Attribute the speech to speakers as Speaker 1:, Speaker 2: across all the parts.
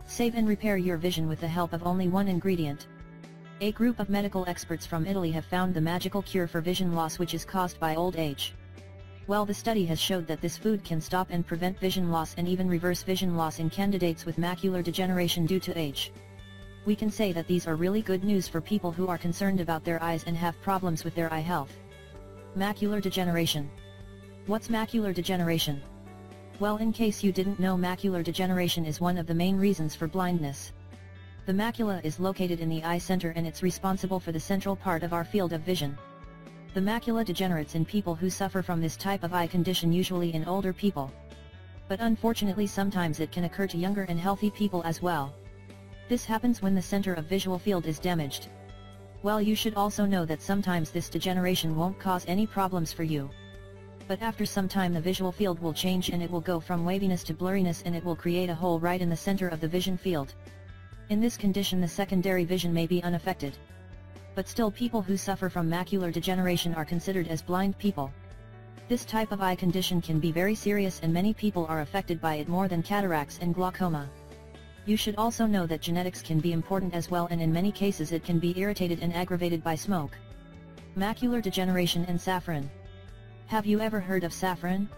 Speaker 1: Save and repair your vision with the help of only one ingredient. A group of medical experts from Italy have found the magical cure for vision loss which is caused by old age. Well, the study has showed that this food can stop and prevent vision loss and even reverse vision loss in candidates with macular degeneration due to age. We can say that these are really good news for people who are concerned about their eyes and have problems with their eye health. Macular degeneration. What's macular degeneration? Well, in case you didn't know, macular degeneration is one of the main reasons for blindness. The macula is located in the eye center and it's responsible for the central part of our field of vision. The macula degenerates in people who suffer from this type of eye condition, usually in older people. But unfortunately sometimes it can occur to younger and healthy people as well. This happens when the center of visual field is damaged. Well, you should also know that sometimes this degeneration won't cause any problems for you. But after some time the visual field will change and it will go from waviness to blurriness and it will create a hole right in the center of the vision field. In this condition the secondary vision may be unaffected. But still, people who suffer from macular degeneration are considered as blind people. This type of eye condition can be very serious and many people are affected by it more than cataracts and glaucoma. You should also know that genetics can be important as well, and in many cases it can be irritated and aggravated by smoke. Macular degeneration and saffron. Have you ever heard of saffron?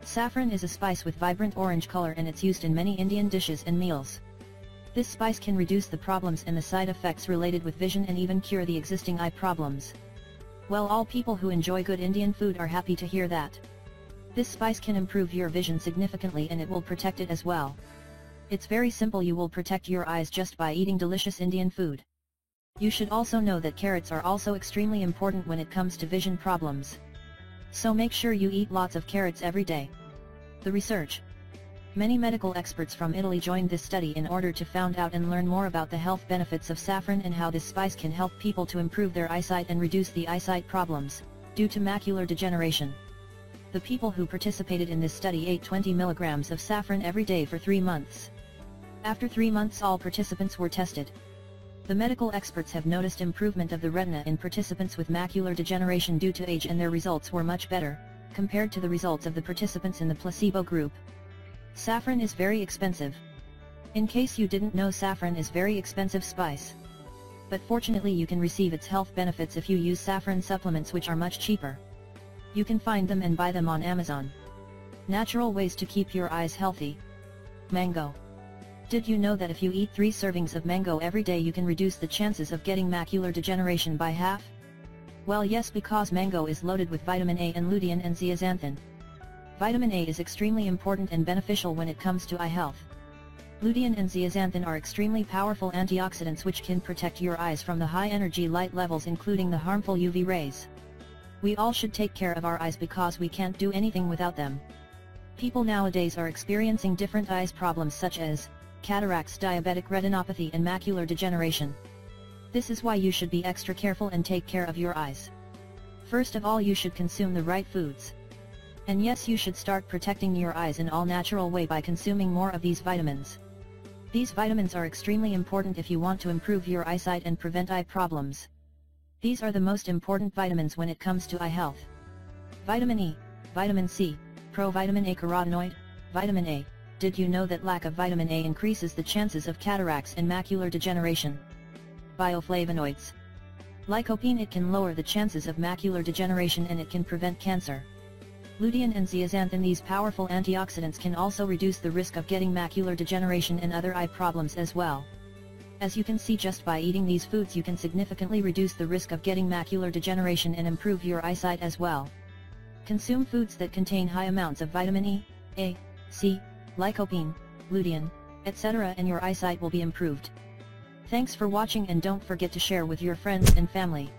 Speaker 1: Saffron is a spice with vibrant orange color and it's used in many Indian dishes and meals. This spice can reduce the problems and the side effects related with vision and even cure the existing eye problems. Well, all people who enjoy good Indian food are happy to hear that. This spice can improve your vision significantly and it will protect it as well. It's very simple, you will protect your eyes just by eating delicious Indian food. You should also know that carrots are also extremely important when it comes to vision problems. So make sure you eat lots of carrots every day. The research. Many medical experts from Italy joined this study in order to find out and learn more about the health benefits of saffron and how this spice can help people to improve their eyesight and reduce the eyesight problems due to macular degeneration. The people who participated in this study ate 20 milligrams of saffron every day for 3 months. After 3 months, all participants were tested. The medical experts have noticed improvement of the retina in participants with macular degeneration due to age, and their results were much better, compared to the results of the participants in the placebo group. Saffron is very expensive. In case you didn't know, saffron is very expensive spice. But fortunately you can receive its health benefits if you use saffron supplements, which are much cheaper. You can find them and buy them on Amazon. Natural ways to keep your eyes healthy. Mango. Did you know that if you eat 3 servings of mango every day you can reduce the chances of getting macular degeneration by half? Well, yes, because mango is loaded with vitamin A and lutein and zeaxanthin. Vitamin A is extremely important and beneficial when it comes to eye health. Lutein and zeaxanthin are extremely powerful antioxidants which can protect your eyes from the high energy light levels, including the harmful UV rays. We all should take care of our eyes because we can't do anything without them. People nowadays are experiencing different eyes problems such as cataracts, diabetic retinopathy and macular degeneration. This is why you should be extra careful and take care of your eyes. First of all, you should consume the right foods. And yes, you should start protecting your eyes in all natural way by consuming more of these vitamins. These vitamins are extremely important if you want to improve your eyesight and prevent eye problems. These are the most important vitamins when it comes to eye health. Vitamin E, Vitamin C, Provitamin A carotenoid, Vitamin A. Did you know that lack of vitamin A increases the chances of cataracts and macular degeneration? Bioflavonoids. Lycopene, it can lower the chances of macular degeneration and it can prevent cancer. Lutein and zeaxanthin, these powerful antioxidants, can also reduce the risk of getting macular degeneration and other eye problems as well. As you can see, just by eating these foods you can significantly reduce the risk of getting macular degeneration and improve your eyesight as well. Consume foods that contain high amounts of vitamin E, A, C, lycopene, lutein, etc., and your eyesight will be improved. Thanks for watching, and don't forget to share with your friends and family.